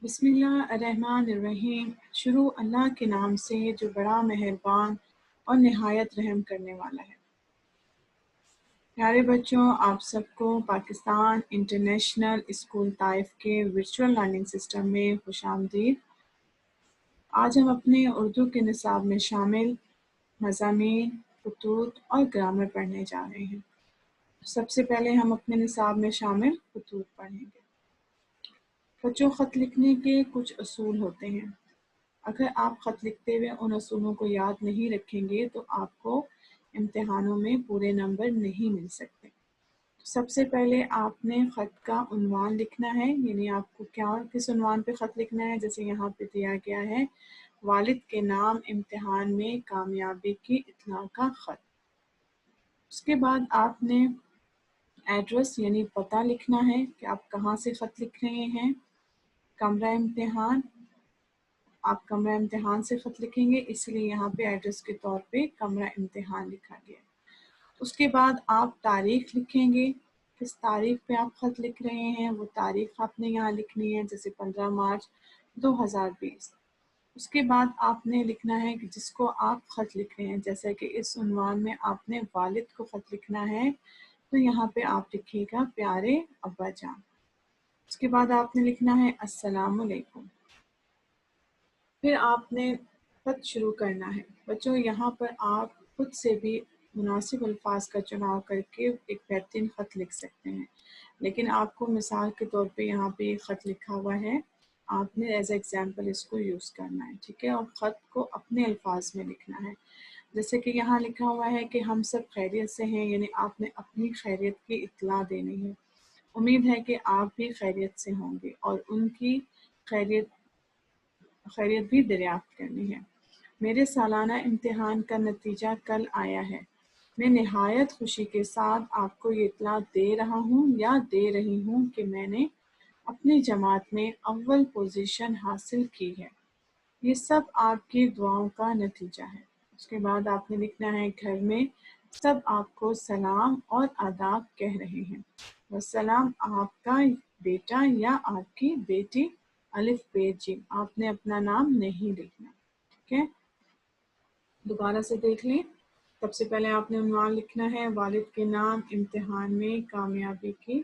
بسم اللہ الرحمن الرحیم۔ شروع اللہ کے نام سے جو بڑا مہربان اور نہایت رحم کرنے والا ہے۔ پیارے بچوں، آپ سب کو پاکستان انٹرنیشنل اسکول طائف کے ورچوئل لرننگ سسٹم میں خوش آمدید۔ آج ہم اپنے اردو کے نصاب میں شامل مضامین، خطوط اور گرامر پڑھنے جا رہے ہیں۔ سب سے پہلے ہم اپنے نصاب میں شامل خطوط پڑھیں گے۔ بچوں، خط لکھنے کے کچھ اصول ہوتے ہیں۔ اگر آپ خط لکھتے ہوئے ان اصولوں کو یاد نہیں رکھیں گے تو آپ کو امتحانوں میں پورے نمبر نہیں مل سکتے۔ سب سے پہلے آپ نے خط کا عنوان لکھنا ہے، یعنی آپ کو کس عنوان پہ خط لکھنا ہے۔ جیسے یہاں پہ دیا گیا ہے، والد کے نام امتحان میں کامیابی کی اطلاع کا خط۔ اس کے بعد آپ نے ایڈریس یعنی پتہ لکھنا ہے کہ آپ کہاں سے خط لکھ رہے ہیں۔ کمرہ امتحان، آپ کمرہ امتحان سے خط لکھیں گے، اس لیے یہاں پہ ایڈریس کے طور پہ کمرہ امتحان لکھا گیا۔ اس کے بعد آپ تاریخ لکھیں گے، کس تاریخ پہ آپ خط لکھ رہے ہیں، وہ تاریخ آپ نے یہاں لکھنی ہے، جیسے 15 مارچ 2020۔ اس کے بعد آپ نے لکھنا ہے کہ جس کو آپ خط لکھ رہے ہیں، جیسا کہ اس عنوان میں آپ نے والد کو خط لکھنا ہے تو یہاں پہ آپ لکھیے گا پیارے ابا جان۔ اس کے بعد آپ نے لکھنا ہے السلام علیکم۔ پھر آپ نے خط شروع کرنا ہے۔ بچوں، یہاں پر آپ خود سے بھی مناسب الفاظ کا چناؤ کر کے ایک بہترین خط لکھ سکتے ہیں، لیکن آپ کو مثال کے طور پہ یہاں پہ ایک خط لکھا ہوا ہے، آپ نے ایز ایگزامپل اس کو یوز کرنا ہے، ٹھیک ہے، اور خط کو اپنے الفاظ میں لکھنا ہے۔ جیسے کہ یہاں لکھا ہوا ہے کہ ہم سب خیریت سے ہیں، یعنی آپ نے اپنی خیریت کی اطلاع دینی ہے۔ امید ہے کہ آپ بھی خیریت سے ہوں گے اور ان کی خیریت بھی دریافت کرنی ہے۔ میرے سالانہ امتحان کا نتیجہ کل آیا ہے۔ میں نہایت خوشی کے ساتھ آپ کو یہ اطلاع دے رہا ہوں یا دے رہی ہوں کہ میں نے اپنی جماعت میں اول پوزیشن حاصل کی ہے۔ یہ سب آپ کی دعاؤں کا نتیجہ ہے۔ اس کے بعد آپ نے لکھنا ہے گھر میں سب آپ کو سلام اور آداب کہہ رہے ہیں۔ والسلام آپ کا بیٹا یا آپ کی بیٹی، الف ب ج، آپ نے اپنا نام نہیں لکھنا، ٹھیک ہے۔ دوبارہ سے دیکھ لیں۔ سب سے پہلے آپ نے عنوان لکھنا ہے والد کے نام امتحان میں کامیابی کی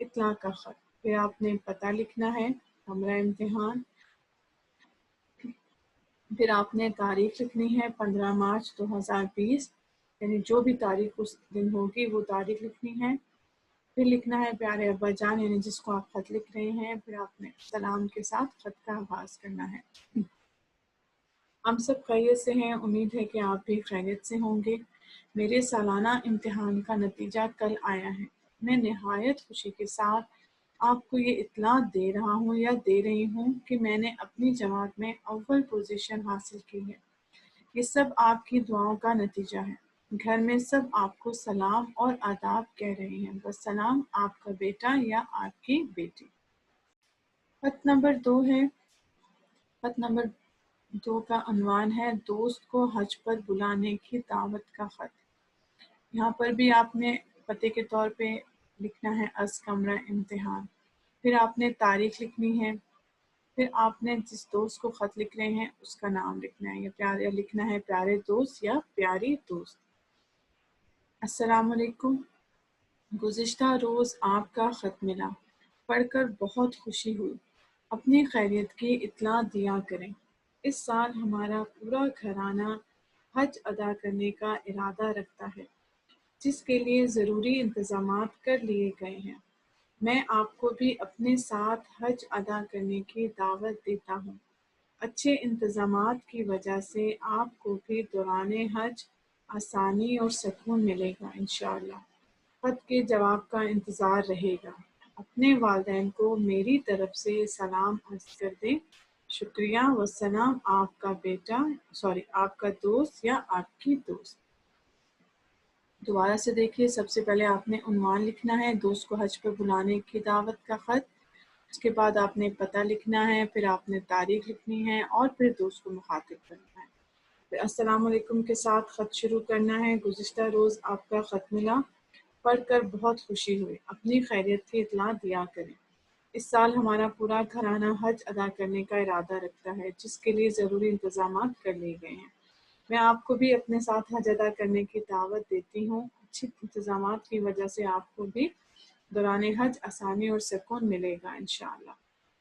اطلاع کا خط۔ پھر آپ نے پتہ لکھنا ہے، کمرہ امتحان۔ پھر آپ نے تاریخ لکھنی ہے 15 مارچ 2020، یعنی جو بھی تاریخ اس دن ہوگی وہ تاریخ لکھنی ہے۔ پھر لکھنا ہے پیارے ابا جان، یعنی جس کو آپ خط لکھ رہے ہیں۔ پھر آپ نے سلام کے ساتھ خط کا آغاز کرنا ہے۔ ہم سب خیریت سے ہیں، امید ہے کہ آپ بھی خیریت سے ہوں گے۔ میرے سالانہ امتحان کا نتیجہ کل آیا ہے۔ میں نہایت خوشی کے ساتھ آپ کو یہ اطلاع دے رہا ہوں یا دے رہی ہوں کہ میں نے اپنی جماعت میں اول پوزیشن حاصل کی ہے۔ یہ سب آپ کی دعاؤں کا نتیجہ ہے۔ گھر میں سب آپ کو سلام اور آداب کہہ رہے ہیں۔ بس سلام آپ کا بیٹا یا آپ کی بیٹی۔ خط نمبر 2 ہے۔ خط نمبر 2 کا عنوان ہے دوست کو حج پر بلانے کی دعوت کا خط۔ یہاں پر بھی آپ نے پتے کے طور پہ لکھنا ہے از کمرہ امتحان۔ پھر آپ نے تاریخ لکھنی ہے۔ پھر آپ نے جس دوست کو خط لکھ رہے ہیں اس کا نام لکھنا ہے، یا پیارے لکھنا ہے پیارے دوست یا پیاری دوست۔ السلام علیکم، گزشتہ روز آپ کا خط ملا، پڑھ کر بہت خوشی ہوئی۔ اپنی خیریت کی اطلاع دیا کریں۔ اس سال ہمارا پورا گھرانہ حج ادا کرنے کا ارادہ رکھتا ہے، جس کے لیے ضروری انتظامات کر لیے گئے ہیں۔ میں آپ کو بھی اپنے ساتھ حج ادا کرنے کی دعوت دیتا ہوں۔ اچھے انتظامات کی وجہ سے آپ کو بھی دوران حج آسانی اور سکون ملے گا انشاءاللہ۔ خط کے جواب کا انتظار رہے گا۔ اپنے والدین کو میری طرف سے سلام عرض کر دیں۔ شکریہ، والسلام آپ کا دوست یا آپ کی دوست۔ دوبارہ سے دیکھیے، سب سے پہلے آپ نے عنوان لکھنا ہے دوست کو حج پر بلانے کی دعوت کا خط۔ اس کے بعد آپ نے پتہ لکھنا ہے، پھر آپ نے تاریخ لکھنی ہے اور پھر دوست کو مخاطب کرنا ہے۔ پھر السلام علیکم کے ساتھ خط شروع کرنا ہے۔ گزشتہ روز آپ کا خط ملا، پڑھ کر بہت خوشی ہوئی۔ اپنی خیریت کی اطلاع دیا کریں۔ اس سال ہمارا پورا گھرانہ حج ادا کرنے کا ارادہ رکھتا ہے، جس کے لیے ضروری انتظامات کر لیے گئے ہیں۔ میں آپ کو بھی اپنے ساتھ حج ادا کرنے کی دعوت دیتی ہوں۔ اچھی انتظامات کی وجہ سے آپ کو بھی دوران حج آسانی اور سکون ملے گا انشاءاللہ۔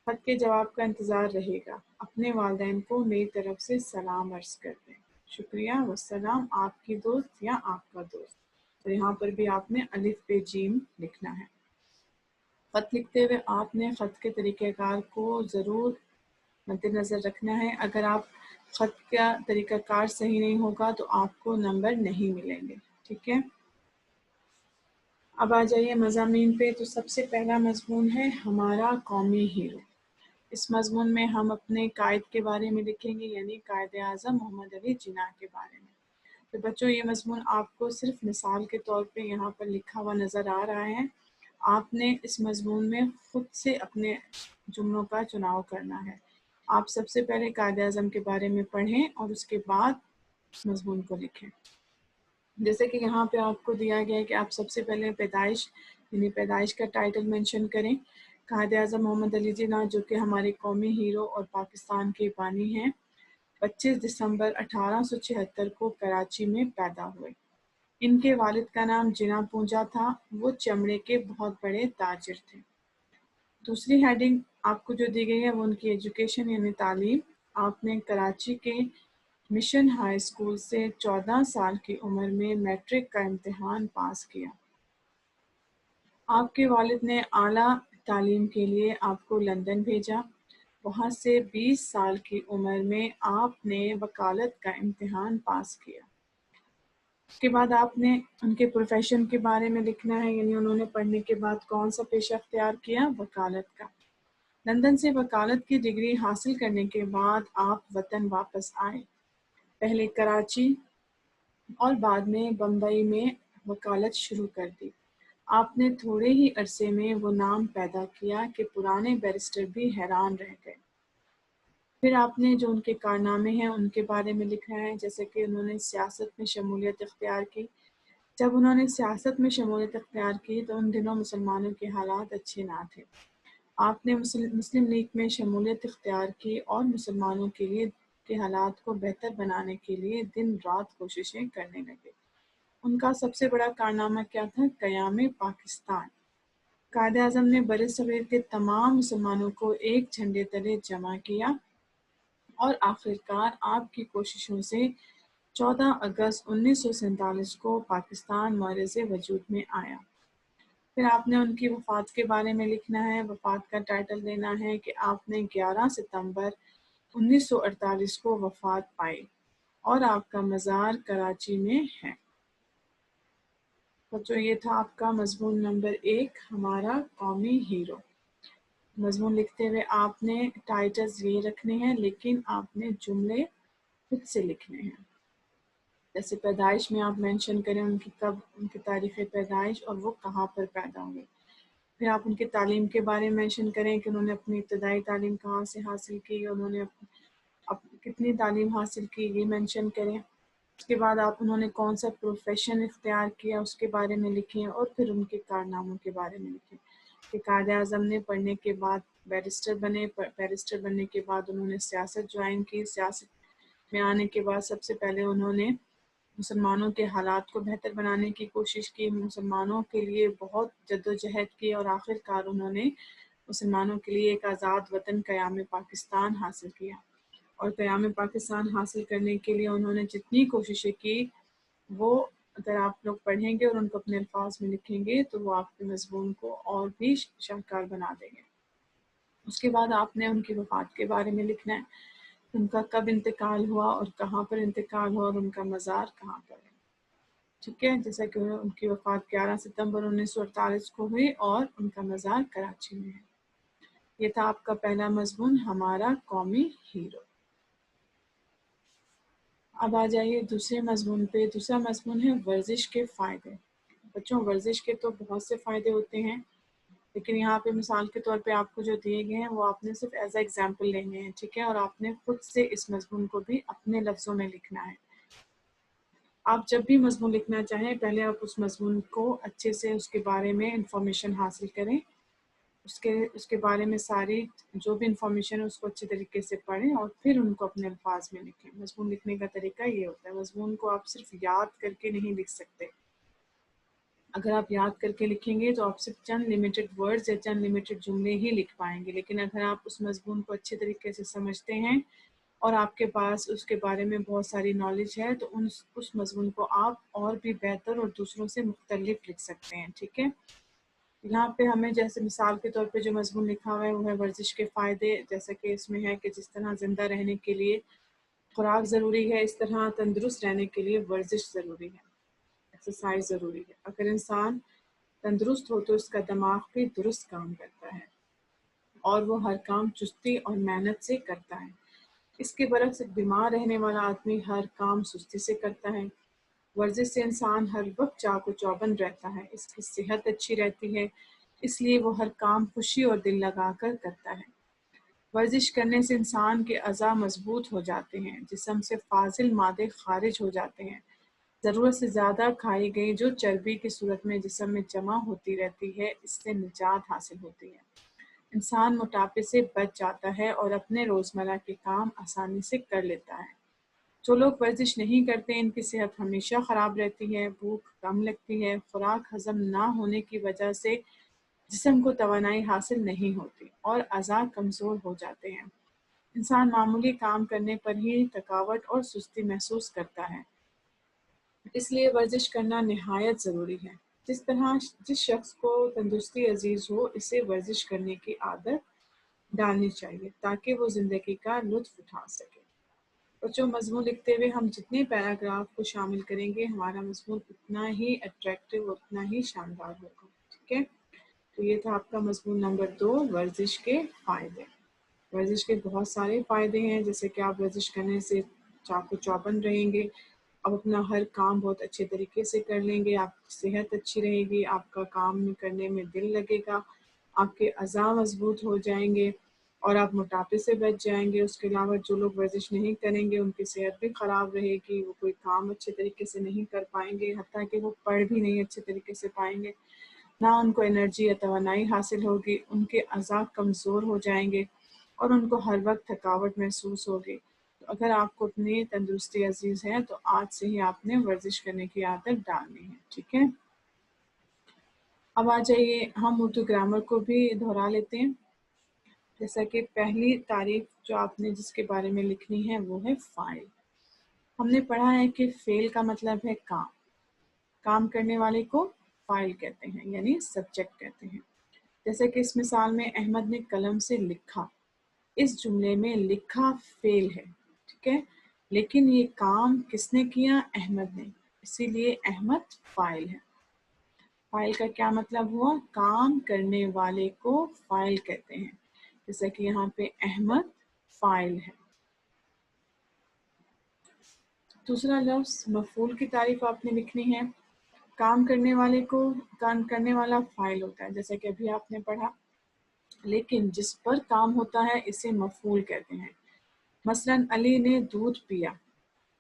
خط کے جواب کا انتظار رہے گا۔ اپنے والدین کو میری طرف سے سلام عرض کر دیں۔ شکریہ والسلام، آپ کی دوست یا آپ کا دوست۔ تو یہاں پر بھی آپ نے الف بے جیم لکھنا ہے۔ خط لکھتے ہوئے آپ نے خط کے طریقہ کار کو ضرور مد نظر رکھنا ہے۔ اگر آپ خط کا طریقہ کار صحیح نہیں ہوگا تو آپ کو نمبر نہیں ملیں گے، ٹھیک ہے۔ اب آ جائیے مضامین پہ۔ تو سب سے پہلا مضمون ہے ہمارا قومی ہیرو۔ اس مضمون میں ہم اپنے قائد کے بارے میں لکھیں گے، یعنی قائد اعظم محمد علی جناح کے بارے میں۔ تو بچوں یہ مضمون آپ کو صرف مثال کے طور پہ یہاں پر لکھا ہوا نظر آ رہا ہے۔ آپ نے اس مضمون میں خود سے اپنے جملوں کا چناؤ کرنا ہے۔ آپ سب سے پہلے قائد اعظم کے بارے میں پڑھیں اور اس کے بعد اس مضمون کو لکھیں۔ جیسے کہ یہاں پہ آپ کو دیا گیا ہے کہ آپ سب سے پہلے پیدائش یعنی پیدائش کا ٹائٹل مینشن کریں۔ قائد اعظم محمد علی جناح جو کہ ہمارے قومی ہیرو اور پاکستان کے بانی ہیں، 25 دسمبر 1876 کو کراچی میں پیدا ہوئے۔ ان کے والد کا نام جناح پونجا تھا، وہ چمڑے کے بہت بڑے تاجر تھے۔ دوسری ہیڈنگ آپ کو جو دی گئی ہے وہ ان کی ایجوکیشن یعنی تعلیم۔ آپ نے کراچی کے مشن ہائی اسکول سے 14 سال کی عمر میں میٹرک کا امتحان پاس کیا۔ آپ کے والد نے اعلیٰ تعلیم کے لیے آپ کو لندن بھیجا۔ وہاں سے 20 سال کی عمر میں آپ نے وکالت کا امتحان پاس کیا۔ اس کے بعد آپ نے ان کے پروفیشن کے بارے میں لکھنا ہے، یعنی انہوں نے پڑھنے کے بعد کون سا پیشہ اختیار کیا؟ وکالت کا۔ لندن سے وکالت کی ڈگری حاصل کرنے کے بعد آپ وطن واپس آئے، پہلے کراچی اور بعد میں بمبئی میں وکالت شروع کر دی۔ آپ نے تھوڑے ہی عرصے میں وہ نام پیدا کیا کہ پرانے بیرسٹر بھی حیران رہ گئے۔ پھر آپ نے جو ان کے کارنامے ہیں ان کے بارے میں لکھنا ہے، جیسے کہ انہوں نے سیاست میں شمولیت اختیار کی۔ جب انہوں نے سیاست میں شمولیت اختیار کی تو ان دنوں مسلمانوں کے حالات اچھے نہ تھے۔ آپ نے مسلم لیگ میں شمولیت اختیار کی اور مسلمانوں کے لیے کے حالات کو بہتر بنانے کے لیے دن رات کوششیں کرنے لگے۔ ان کا سب سے بڑا کارنامہ کیا تھا؟ قیام پاکستان۔ قائد اعظم نے برصغیر کے تمام مسلمانوں کو ایک جھنڈے تلے جمع کیا اور آخرکار آپ کی کوششوں سے 14 اگست 1947 کو پاکستان معرض وجود میں آیا۔ پھر آپ نے ان کی وفات کے بارے میں لکھنا ہے۔ وفات کا ٹائٹل دینا ہے کہ آپ نے 11 ستمبر 1948 کو وفات پائی اور آپ کا مزار کراچی میں ہے۔ بچوں یہ تھا آپ کا مضمون نمبر 1 ہمارا قومی ہیرو۔ مضمون لکھتے ہوئے آپ نے ٹائٹلز یہ رکھنے ہیں، لیکن آپ نے جملے خود سے لکھنے ہیں۔ جیسے پیدائش میں آپ مینشن کریں ان کی کب، ان کی تاریخ پیدائش اور وہ کہاں پر پیدا ہوئے۔ پھر آپ ان کی تعلیم کے بارے میں مینشن کریں کہ انہوں نے اپنی ابتدائی تعلیم کہاں سے حاصل کی، انہوں نے کتنی تعلیم حاصل کی یہ مینشن کریں۔ اس کے بعد آپ انہوں نے کون سا پروفیشن اختیار کیا اس کے بارے میں لکھیں، اور پھر ان کے کارناموں کے بارے میں لکھیں کہ قائد اعظم نے پڑھنے کے بعد بیرسٹر بنے، بیرسٹر بننے کے بعد انہوں نے سیاست جوائن کی، سیاست میں آنے کے بعد سب سے پہلے انہوں نے مسلمانوں کے حالات کو بہتر بنانے کی کوشش کی، مسلمانوں کے لیے بہت جدوجہد کی اور آخر کار انہوں نے مسلمانوں کے لیے ایک آزاد وطن قیام پاکستان حاصل کیا۔ اور قیام پاکستان حاصل کرنے کے لیے انہوں نے جتنی کوششیں کی وہ اگر آپ لوگ پڑھیں گے اور ان کو اپنے الفاظ میں لکھیں گے تو وہ آپ کے مضمون کو اور بھی شاہکار بنا دیں گے۔ اس کے بعد آپ نے ان کی وفات کے بارے میں لکھنا ہے، ان کا کب انتقال ہوا اور کہاں پر انتقال ہوا اور ان کا مزار کہاں پر ہے، ٹھیک ہے۔ جیسا کہ ان کی وفات 11 ستمبر 1948 کو ہوئی اور ان کا مزار کراچی میں ہے۔ یہ تھا آپ کا پہلا مضمون ہمارا قومی ہیرو۔ اب آ جائیے دوسرے مضمون پہ۔ دوسرا مضمون ہے ورزش کے فائدے۔ بچوں ورزش کے تو بہت سے فائدے ہوتے ہیں، لیکن یہاں پہ مثال کے طور پہ آپ کو جو دیے گئے ہیں وہ آپ نے صرف ایز اے ایگزامپل لینے ہیں، ٹھیک ہے، اور آپ نے خود سے اس مضمون کو بھی اپنے لفظوں میں لکھنا ہے۔ آپ جب بھی مضمون لکھنا چاہیں پہلے آپ اس مضمون کو اچھے سے اس کے بارے میں انفارمیشن حاصل کریں، اس کے بارے میں ساری جو بھی انفارمیشن ہے اس کو اچھے طریقے سے پڑھیں اور پھر ان کو اپنے الفاظ میں لکھیں۔ مضمون لکھنے کا طریقہ یہ ہوتا ہے، مضمون کو آپ صرف یاد کر کے نہیں لکھ سکتے۔ اگر آپ یاد کر کے لکھیں گے تو آپ صرف چند لمیٹڈ ورڈز یا چند لمیٹڈ جملے ہی لکھ پائیں گے، لیکن اگر آپ اس مضمون کو اچھے طریقے سے سمجھتے ہیں اور آپ کے پاس اس کے بارے میں بہت ساری نالج ہے تو اس مضمون کو آپ اور بھی بہتر اور دوسروں سے مختلف لکھ سکتے ہیں۔ ٹھیک ہے، یہاں پہ ہمیں جیسے مثال کے طور پہ جو مضمون لکھا ہوا ہے وہ ہے ورزش کے فائدے، جیسا کہ اس میں ہے کہ جس طرح زندہ رہنے کے لیے خوراک ضروری ہے اس طرح تندرست رہنے کے لیے ورزش ضروری ہے، ایکسرسائز ضروری ہے۔ اگر انسان تندرست ہو تو اس کا دماغ بھی درست کام کرتا ہے اور وہ ہر کام چستی اور محنت سے کرتا ہے۔ اس کے برعکس ایک بیمار رہنے والا آدمی ہر کام سستی سے کرتا ہے۔ ورزش سے انسان ہر وقت چاق و چوبند رہتا ہے، اس کی صحت اچھی رہتی ہے، اس لیے وہ ہر کام خوشی اور دل لگا کر کرتا ہے۔ ورزش کرنے سے انسان کے اعضاء مضبوط ہو جاتے ہیں، جسم سے فاضل مادے خارج ہو جاتے ہیں، ضرورت سے زیادہ کھائی گئی جو چربی کی صورت میں جسم میں جمع ہوتی رہتی ہے اس سے نجات حاصل ہوتی ہے۔ انسان موٹاپے سے بچ جاتا ہے اور اپنے روزمرہ کے کام آسانی سے کر لیتا ہے۔ جو لوگ ورزش نہیں کرتے ان کی صحت ہمیشہ خراب رہتی ہے، بھوک کم لگتی ہے، خوراک ہضم نہ ہونے کی وجہ سے جسم کو توانائی حاصل نہیں ہوتی اور اعضاء کمزور ہو جاتے ہیں۔ انسان معمولی کام کرنے پر ہی تھکاوٹ اور سستی محسوس کرتا ہے، اس لیے ورزش کرنا نہایت ضروری ہے۔ جس شخص کو تندرستی عزیز ہو اسے ورزش کرنے کی عادت ڈالنی چاہیے تاکہ وہ زندگی کا لطف اٹھا سکے۔ بچوں، مضمون لکھتے ہوئے ہم جتنے پیراگراف کو شامل کریں گے ہمارا مضمون اتنا ہی اٹریکٹیو اور اتنا ہی شاندار ہوگا۔ ٹھیک ہے، تو یہ تھا آپ کا مضمون نمبر 2، ورزش کے فائدے۔ ورزش کے بہت سارے فائدے ہیں، جیسے کہ آپ ورزش کرنے سے چاق و چوبند رہیں گے، آپ اپنا ہر کام بہت اچھے طریقے سے کر لیں گے، آپ کی صحت اچھی رہے گی، آپ کا کام کرنے میں دل لگے گا، آپ کے اعضاء مضبوط ہو جائیں گے اور آپ موٹاپے سے بچ جائیں گے۔ اس کے علاوہ جو لوگ ورزش نہیں کریں گے ان کی صحت بھی خراب رہے گی، وہ کوئی کام اچھے طریقے سے نہیں کر پائیں گے، حتیٰ کہ وہ پڑھ بھی نہیں اچھے طریقے سے پائیں گے، نہ ان کو انرجی یا توانائی حاصل ہوگی، ان کے اعضاء کمزور ہو جائیں گے اور ان کو ہر وقت تھکاوٹ محسوس ہوگی۔ تو اگر آپ کو اپنی تندرستی عزیز ہے تو آج سے ہی آپ نے ورزش کرنے کی عادت ڈالنی ہے۔ ٹھیک ہے، اب آ جائیے ہم اردو گرامر کو بھی دہرا لیتے ہیں۔ جیسا کہ پہلی تعریف جو آپ نے جس کے بارے میں لکھنی ہے وہ ہے فاعل۔ ہم نے پڑھا ہے کہ فعل کا مطلب ہے کام، کام کرنے والے کو فاعل کہتے ہیں یعنی سبجیکٹ کہتے ہیں۔ جیسے کہ اس مثال میں احمد نے قلم سے لکھا، اس جملے میں لکھا فعل ہے، ٹھیک ہے، لیکن یہ کام کس نے کیا؟ احمد نے، اسی لیے احمد فاعل ہے۔ فاعل کا کیا مطلب ہوا؟ کام کرنے والے کو فاعل کہتے ہیں، جیسا کہ یہاں پہ احمد فاعل ہے۔ دوسرا لفظ مفعول کی تعریف آپ نے لکھنی ہے۔ کام کرنے والے کو، کام کرنے والا فاعل ہوتا ہے، جیسا کہ ابھی آپ نے پڑھا، لیکن جس پر کام ہوتا ہے اسے مفعول کہتے ہیں۔ مثلا علی نے دودھ پیا،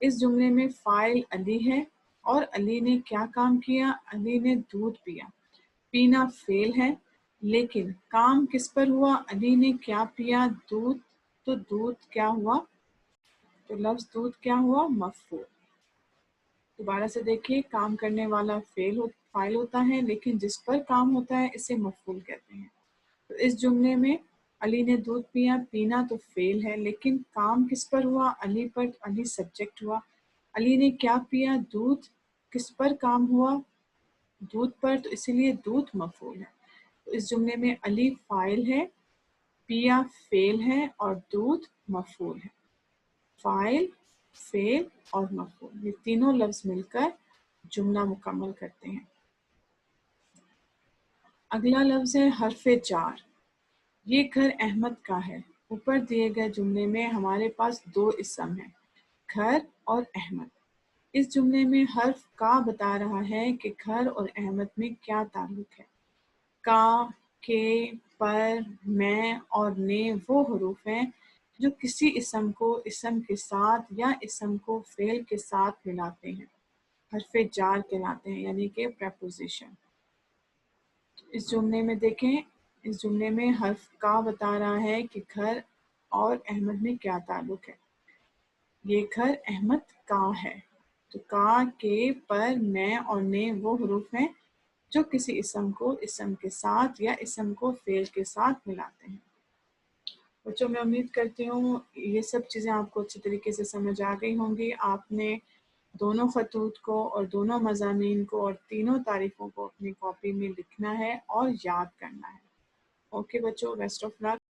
اس جملے میں فاعل علی ہے اور علی نے کیا کام کیا؟ علی نے دودھ پیا۔ پینا فعل ہے لیکن کام کس پر ہوا؟ علی نے کیا پیا؟ دودھ، تو دودھ کیا ہوا؟ تو لفظ دودھ کیا ہوا؟ مفعول۔ دوبارہ سے دیکھیے، کام کرنے والا فاعل ہوتا ہے لیکن جس پر کام ہوتا ہے اسے مفعول کہتے ہیں۔ تو اس جملے میں علی نے دودھ پیا، پینا تو فعل ہے لیکن کام کس پر ہوا؟ علی پر، علی سبجیکٹ ہوا۔ علی نے کیا پیا؟ دودھ، کس پر کام ہوا؟ دودھ پر، تو اسی لیے دودھ مفعول ہے۔ تو اس جملے میں علی فاعل ہے، پیا فعل ہے اور دودھ مفعول ہے۔ فاعل، فعل اور مفعول، یہ تینوں لفظ مل کر جملہ مکمل کرتے ہیں۔ اگلا لفظ ہے حرف جار۔ یہ گھر احمد کا ہے۔ اوپر دیے گئے جملے میں ہمارے پاس دو اسم ہیں، گھر اور احمد۔ اس جملے میں حرف کا بتا رہا ہے کہ گھر اور احمد میں کیا تعلق ہے۔ کا، کے، پر، میں اور نے وہ حروف ہیں جو کسی اسم کو اسم کے ساتھ یا اسم کو فعل کے ساتھ ملاتے ہیں، حرف جار کہلاتے ہیں، یعنی کہ پریپوزیشن۔ اس جملے میں دیکھیں، اس جملے میں حرف کا بتا رہا ہے کہ گھر اور احمد میں کیا تعلق ہے۔ یہ گھر احمد کا ہے، تو کا کے پر میں اور نے وہ حروف ہیں جو کسی اسم کو اسم کے ساتھ یا اسم کو فعل کے ساتھ ملاتے ہیں۔ بچوں میں امید کرتی ہوں یہ سب چیزیں آپ کو اچھی طریقے سے سمجھ آ گئی ہوں گی۔ آپ نے دونوں خطوط کو اور دونوں مضامین کو اور تینوں تعریفوں کو اپنی کاپی میں لکھنا ہے اور یاد کرنا ہے۔ اوکے بچوں، بیسٹ آف لک۔